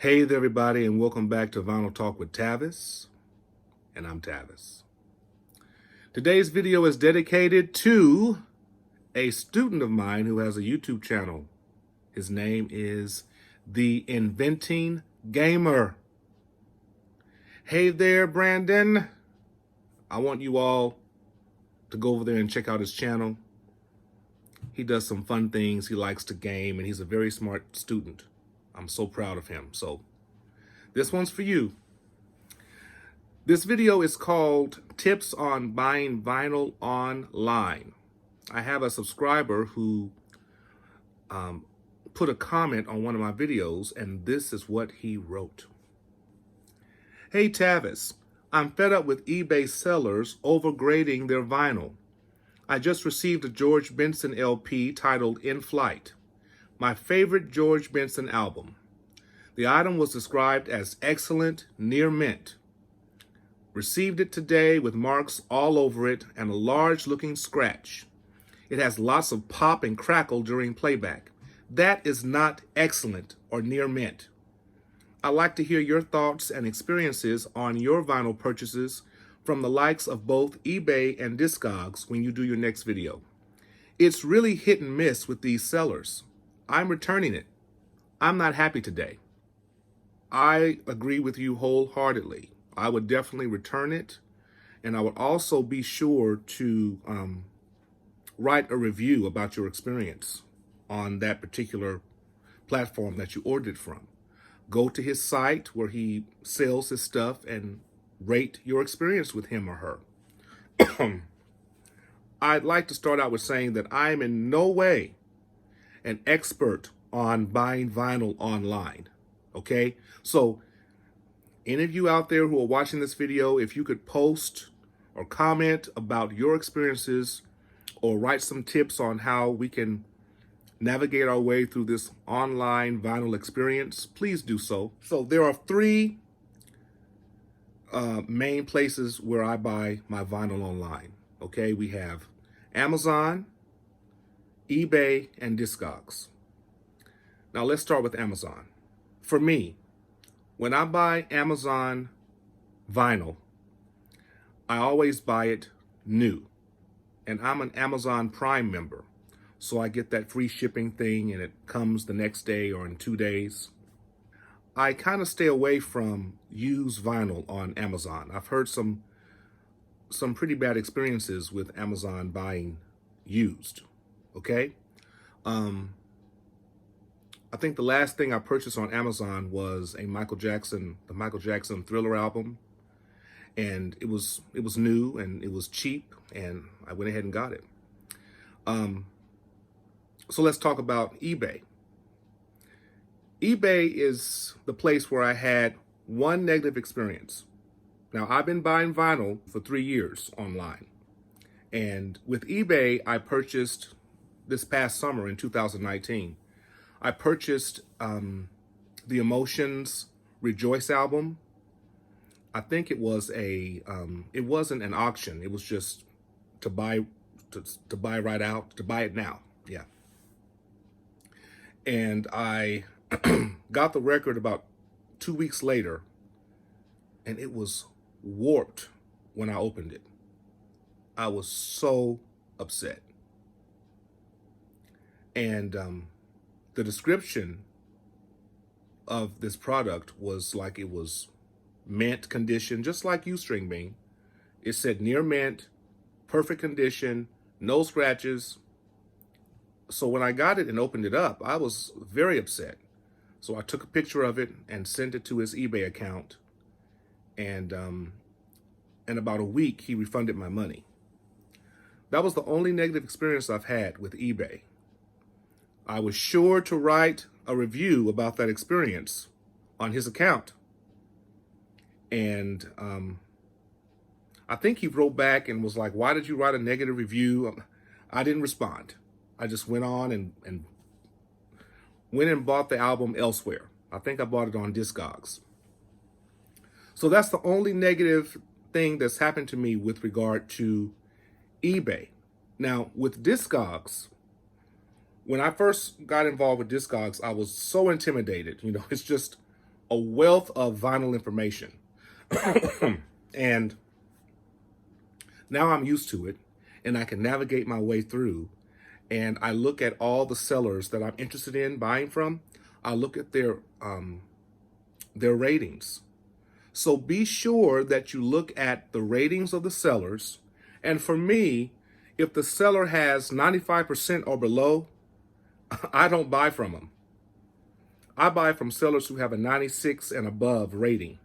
Hey there, everybody, and welcome back to Vinyl Talk with Tavis, and I'm Tavis. Today's video is dedicated to a student of mine who has a YouTube channel. His name is The Inventing Gamer. Hey there, Brandon. I want you all to go over there and check out his channel. He does some fun things. He likes to game, and he's a very smart student. I'm so proud of him. So this one's for you. This video is called Tips on Buying Vinyl Online. I have a subscriber who put a comment on one of my videos, and this is what he wrote. Hey Tavis, I'm fed up with eBay sellers overgrading their vinyl. I just received a George Benson LP titled In Flight, my favorite George Benson album. The item was described as excellent, near mint. Received it today with marks all over it and a large-looking scratch. It has lots of pop and crackle during playback. That is not excellent or near mint. I'd like to hear your thoughts and experiences on your vinyl purchases from the likes of both eBay and Discogs when you do your next video. It's really hit and miss with these sellers. I'm returning it. I'm not happy today. I agree with you wholeheartedly. I would definitely return it, and I would also be sure to write a review about your experience on that particular platform that you ordered from. Go to his site where he sells his stuff and rate your experience with him or her. I'd like to start out with saying that I am in no way an expert on buying vinyl online, okay? So any of you out there who are watching this video, if you could post or comment about your experiences or write some tips on how we can navigate our way through this online vinyl experience, please do so. So there are three main places where I buy my vinyl online. Okay, we have Amazon, eBay, and Discogs. Now let's start with Amazon. For me, when I buy Amazon vinyl, I always buy it new. And I'm an Amazon Prime member, so I get that free shipping thing and it comes the next day or in 2 days. I kind of stay away from used vinyl on Amazon. I've heard some pretty bad experiences with Amazon buying used, okay? I think the last thing I purchased on Amazon was the Michael Jackson Thriller album, and it was new and it was cheap, and I went ahead and got it. So let's talk about eBay. eBay is the place where I had one negative experience. Now, I've been buying vinyl for 3 years online. And with eBay, I purchased this past summer in 2019, I purchased the Emotions Rejoice album. I think it was it wasn't an auction. It was just to buy right out, to buy it now. Yeah. And I got the record about 2 weeks later, and it was warped when I opened it. I was so upset. And the description of this product was like it was mint condition, just like U-string bean. It said near mint, perfect condition, no scratches. So when I got it and opened it up, I was very upset. So I took a picture of it and sent it to his eBay account. And in about a week, he refunded my money. That was the only negative experience I've had with eBay. I was sure to write a review about that experience on his account. And I think he wrote back and was like, why did you write a negative review? I didn't respond. I just went on and went and bought the album elsewhere. I think I bought it on Discogs. So that's the only negative thing that's happened to me with regard to eBay. Now, with Discogs, when I first got involved with Discogs, I was so intimidated. You know, it's just a wealth of vinyl information. And now I'm used to it, and I can navigate my way through. And I look at all the sellers that I'm interested in buying from. I look at their ratings. So be sure that you look at the ratings of the sellers. And for me, if the seller has 95% or below, I don't buy from them. I buy from sellers who have a 96 and above rating.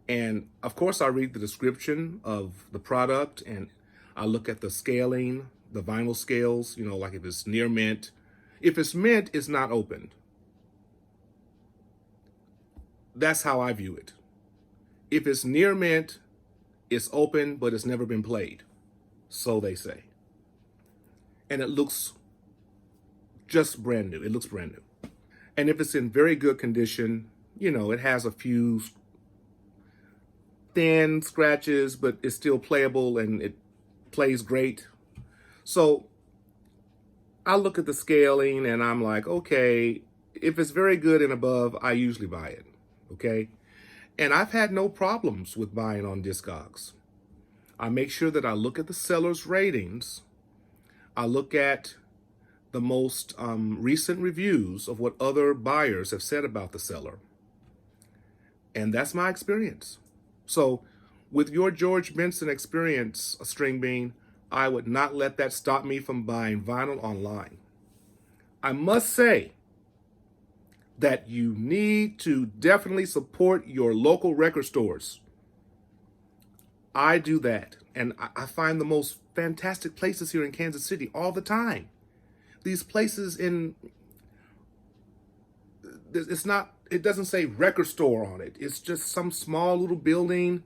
And of course, I read the description of the product, and I look at the scaling, the vinyl scales, like if it's near mint. If it's mint, it's not opened. That's how I view it. If it's near mint, it's open, but it's never been played. So they say. And it looks just brand new. It looks brand new. And if it's in very good condition, it has a few thin scratches, but it's still playable and it plays great. So I look at the scaling and I'm like, okay, if it's very good and above, I usually buy it. Okay. And I've had no problems with buying on Discogs. I make sure that I look at the seller's ratings. I look at the most recent reviews of what other buyers have said about the seller. And that's my experience. So with your George Benson experience, String Bean, I would not let that stop me from buying vinyl online. I must say that you need to definitely support your local record stores. I do that, and I find the most fantastic places here in Kansas City all the time. These places it doesn't say record store on it. It's just some small little building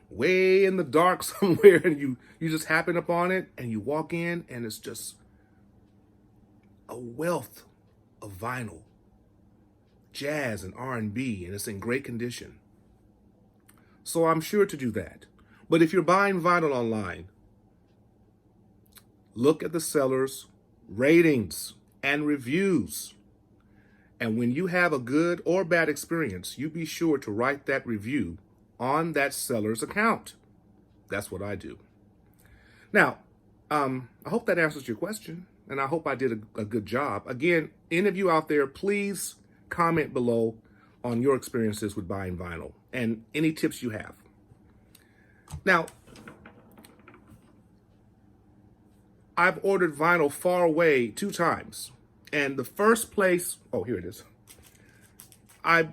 way in the dark somewhere, and you just happen upon it and you walk in, and it's just a wealth of vinyl, jazz and R&B, and it's in great condition. So I'm sure to do that. But if you're buying vinyl online, look at the seller's ratings and reviews. And when you have a good or bad experience, you be sure to write that review on that seller's account. That's what I do. Now, I hope that answers your question, and I hope I did a good job. Again, any of you out there, please comment below on your experiences with buying vinyl and any tips you have. Now, I've ordered vinyl far away 2 times. And the first place, oh, here it is. I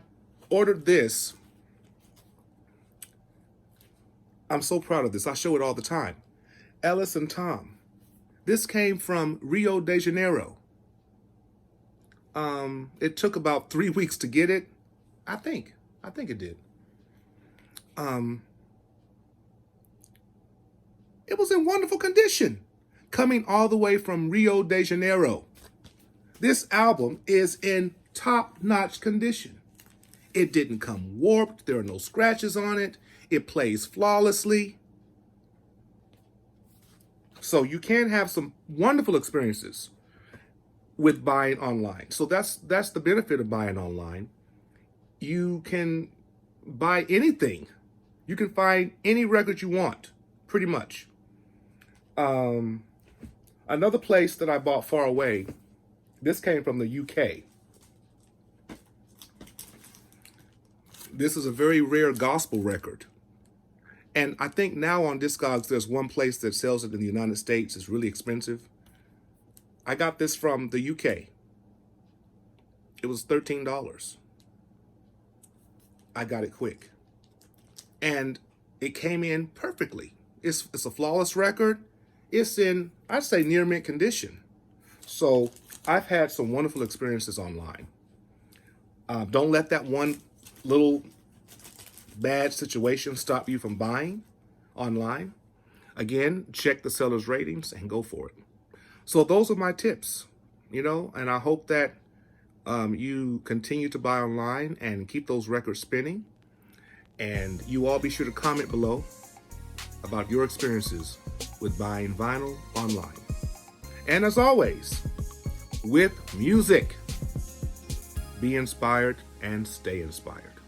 ordered this. I'm so proud of this. I show it all the time. Ellis and Tom. This came from Rio de Janeiro. It took about 3 weeks to get it. I think it did. It was in wonderful condition, coming all the way from Rio de Janeiro. This album is in top-notch condition. It didn't come warped. There are no scratches on it. It plays flawlessly. So you can have some wonderful experiences with buying online. So that's the benefit of buying online. You can buy anything. You can find any record you want, pretty much. Another place that I bought far away, this came from the UK. This is a very rare gospel record. And I think now on Discogs, there's one place that sells it in the United States. It's really expensive. I got this from the UK. It was $13. I got it quick. And it came in perfectly. It's a flawless record. It's in, I'd say, near mint condition. So I've had some wonderful experiences online. Don't let that one little bad situation stop you from buying online. Again, check the seller's ratings and go for it. So those are my tips, and I hope that you continue to buy online and keep those records spinning. And you all be sure to comment below about your experiences with buying vinyl online. And as always, with music, Be inspired and stay inspired.